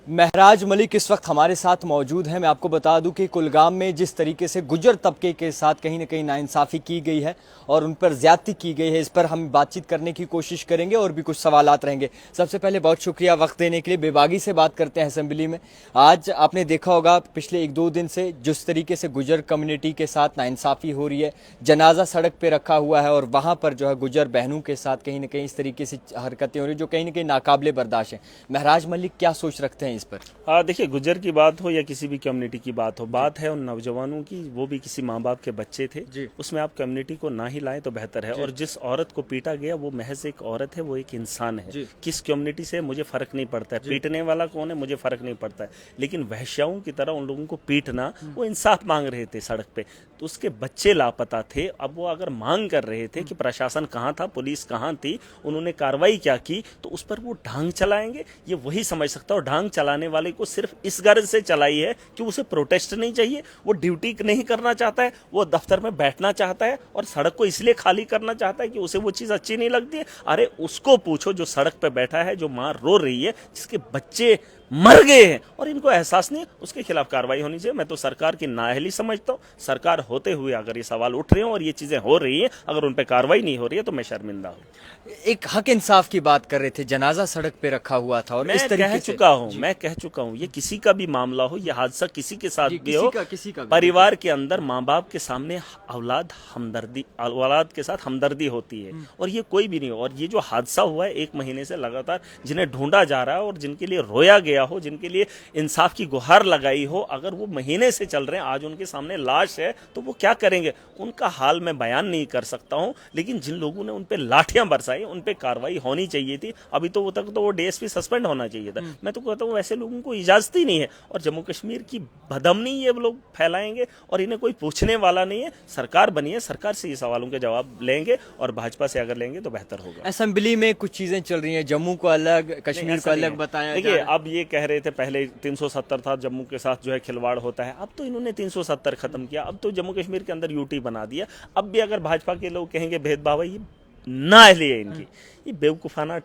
महराज मलिक इस वक्त हमारे साथ मौजूद हैं। मैं आपको बता दूं कि कुलगाम में जिस तरीके से गुज्जर तबके के साथ कहीं ना कहीं नाइंसाफ़ी की गई है और उन पर ज़्यादती की गई है, इस पर हम बातचीत करने की कोशिश करेंगे और भी कुछ सवालात रहेंगे। सबसे पहले बहुत शुक्रिया वक्त देने के लिए। बेबागी से बात करते हैं असेंबली में। आज आपने देखा होगा पिछले 1-2 दिन से जिस तरीके से गुज्जर कम्युनिटी के साथ नाइंसाफ़ी हो रही है, जनाजा सड़क पर रखा हुआ है और वहाँ पर जो है गुज्जर बहनों के साथ कहीं ना कहीं इस तरीके से हरकतें हो रही जो कहीं ना कहीं नाकाबिले बर्दाश्त है। महराज मलिक क्या सोच रखते हैं इस पर? देखिए, गुज्जर की बात हो या किसी भी कम्युनिटी की बात हो, बात है उन नौजवानों की, वो भी किसी माँ बाप के बच्चे थे। उसमें आप कम्युनिटी को ना ही लाएं तो बेहतर है। और जिस औरत को पीटा गया वो महज एक औरत है, वो एक इंसान है। किस कम्युनिटी से मुझे फर्क नहीं पड़ता है, पीटने वाला कौन है मुझे फर्क नहीं पड़ता है, लेकिन वहश्याओं की तरह उन लोगों को पीटना, वो इंसाफ मांग रहे थे सड़क पे, तो उसके बच्चे लापता थे। अब वो अगर मांग कर रहे थे कि प्रशासन कहाँ था, पुलिस कहाँ थी, उन्होंने कार्रवाई क्या की, तो उस पर वो ढांग चलाएंगे, ये वही समझ सकता है। और ढांग चलाने वाले को सिर्फ इस गर्ज से चलाई है कि उसे प्रोटेस्ट नहीं चाहिए, वो ड्यूटी नहीं करना चाहता है, वो दफ्तर में बैठना चाहता है और सड़क को इसलिए खाली करना चाहता है कि उसे वो चीज़ अच्छी नहीं लगती है। अरे उसको पूछो जो सड़क पे बैठा है, जो माँ रो रही है, जिसके बच्चे मर गए हैं और इनको एहसास नहीं, उसके खिलाफ कार्रवाई होनी चाहिए। मैं तो सरकार की नाअहली समझता हूँ। सरकार होते हुए अगर ये सवाल उठ रहे हो और ये चीज़ें हो रही हैं, अगर उन पर कार्रवाई नहीं हो रही है तो मैं शर्मिंदा हूँ। एक हक इंसाफ की बात कर रहे थे, जनाजा सड़क पे रखा हुआ था और इस तरीके से मैं कह चुका हूँ, ये किसी का भी मामला हो, ये हादसा किसी के साथ भी हो, किसी का परिवार के अंदर माँ बाप के सामने औलाद के साथ हमदर्दी होती है और ये कोई भी नहीं हो। और ये जो हादसा हुआ है 1 महीने से लगातार, जिन्हें ढूंढा जा रहा है और जिनके लिए रोया गया हो, जिनके लिए इंसाफ की गुहार लगाई हो, अगर वो महीने से चल रहे हैं, आज उनके सामने लाश है, तो वो क्या करेंगे? उनका हाल मैं बयान नहीं कर सकता हूं, लेकिन जिन लोगों ने उन पे लाठियां बरसाई, उन पे कार्रवाई होनी चाहिए थी। अभी तो वो तक तो वो डीएसपी सस्पेंड होना चाहिए था। मैं तो कहता हूँ वैसे लोगों को इजाजत ही नहीं है और जम्मू कश्मीर की बदअमनी ये लोग फैलाएंगे और इन्हें कोई पूछने वाला नहीं है। सरकार बनी है, सरकार से ये सवालों के जवाब लेंगे और भाजपा से अगर लेंगे तो बेहतर होगा। असेंबली में कुछ चीजें चल रही हैं, जम्मू को अलग, कश्मीर को अलग बताया। देखिए, अब ये कह रहे थे पहले 370 था, जम्मू के साथ जो है खिलवाड़ होता है, अब तो इन्होंने 370 खत्म किया, अब तो जम्मू कश्मीर के अंदर यूटी बना दिया। अब भी अगर भाजपा के लोग कहेंगे भेदभाव है, ये नाअहली है इनकी, ये बेवकूफाना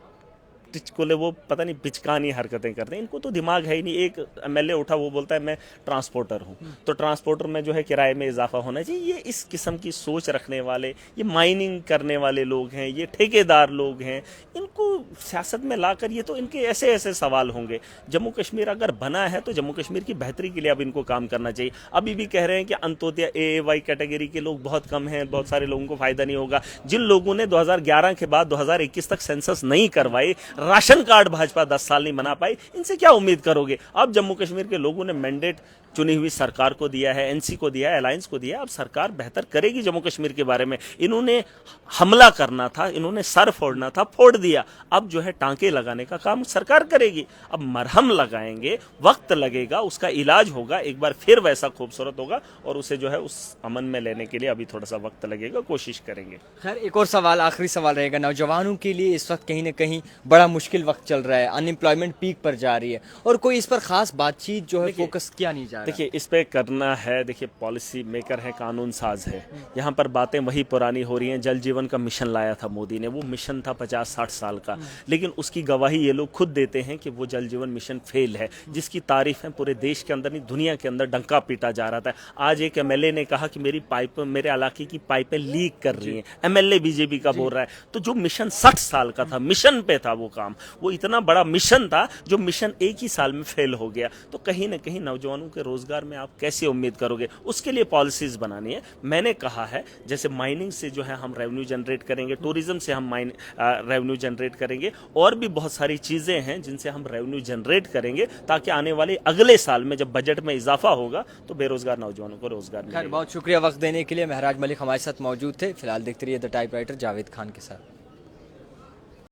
टिचकोले, वो पता नहीं पिचकानी हरकतें करते हैं। इनको तो दिमाग है ही नहीं। एक एमएलए उठा, वो बोलता है मैं ट्रांसपोर्टर हूँ, तो ट्रांसपोर्टर में जो है किराए में इजाफा होना चाहिए। ये इस किस्म की सोच रखने वाले, ये माइनिंग करने वाले लोग हैं, ये ठेकेदार लोग हैं, इनको सियासत में लाकर ये तो इनके ऐसे ऐसे सवाल होंगे। जम्मू कश्मीर अगर बना है तो जम्मू कश्मीर की बेहतरी के लिए अब इनको काम करना चाहिए। अभी भी कह रहे हैं कि अंत्योदय AAY कैटेगरी के लोग बहुत कम हैं, बहुत सारे लोगों को फायदा नहीं होगा। जिन लोगों ने 2011 के बाद 2021 तक सेंसस नहीं करवाई, राशन कार्ड भाजपा 10 साल नहीं बना पाई, इनसे क्या उम्मीद करोगे? अब जम्मू कश्मीर के लोगों ने मैंडेट चुनी हुई सरकार को दिया है, एनसी को दिया है, अलायंस को दिया है। अब सरकार बेहतर करेगी जम्मू कश्मीर के बारे में। इन्होंने हमला करना था, इन्होंने सर फोड़ना था, फोड़ दिया। अब जो है टांके लगाने का काम सरकार करेगी। अब मरहम लगाएंगे, वक्त लगेगा, उसका इलाज होगा, एक बार फिर वैसा खूबसूरत होगा और उसे जो है उस अमन में लेने के लिए अभी थोड़ा सा वक्त लगेगा, कोशिश करेंगे। खैर, एक और सवाल, आखिरी सवाल रहेगा। नौजवानों के लिए इस वक्त कहीं ना कहीं बड़ा मुश्किल वक्त चल रहा है, अनएम्प्लॉयमेंट पीक पर जा रही है और कोई इस पर खास बातचीत जो है फोकस किया नहीं जा रहा। देखिए, इस पे करना है, देखिए पॉलिसी मेकर है, कानून साज है, यहाँ पर बातें वही पुरानी हो रही हैं। जल जीवन का मिशन लाया था मोदी ने, वो मिशन था 50-60 साल का, लेकिन उसकी गवाही ये लोग खुद देते हैं कि वो जल जीवन मिशन फेल है, जिसकी तारीफ है पूरे देश के अंदर नहीं दुनिया के अंदर डंका पीटा जा रहा था। आज एक एमएलए ने कहा कि मेरी पाइप, मेरे इलाके की पाइपें लीक कर रही हैं, एमएलए बीजेपी का बोल रहा है। तो जो मिशन 60 साल का था, मिशन पे था वो काम, वो इतना बड़ा मिशन था, जो मिशन एक ही साल में फेल हो गया। तो कहीं ना कहीं नौजवानों के रोजगार में आप कैसे उम्मीद करोगे? उसके लिए पॉलिसीज बनानी है। मैंने कहा है जैसे माइनिंग से जो है हम रेवेन्यू जनरेट करेंगे, टूरिज्म से हम रेवेन्यू जनरेट करेंगे, और भी बहुत सारी चीजें हैं जिनसे हम रेवेन्यू जनरेट करेंगे, ताकि आने वाले अगले साल में जब बजट में इजाफा होगा तो बेरोजगार नौजवानों को रोजगार मिलेगा। बहुत शुक्रिया वक्त देने के लिए। महराज मलिक हमारे साथ मौजूद थे। फिलहाल देखते रहिए द टाइपराइटर जावेद खान के साथ।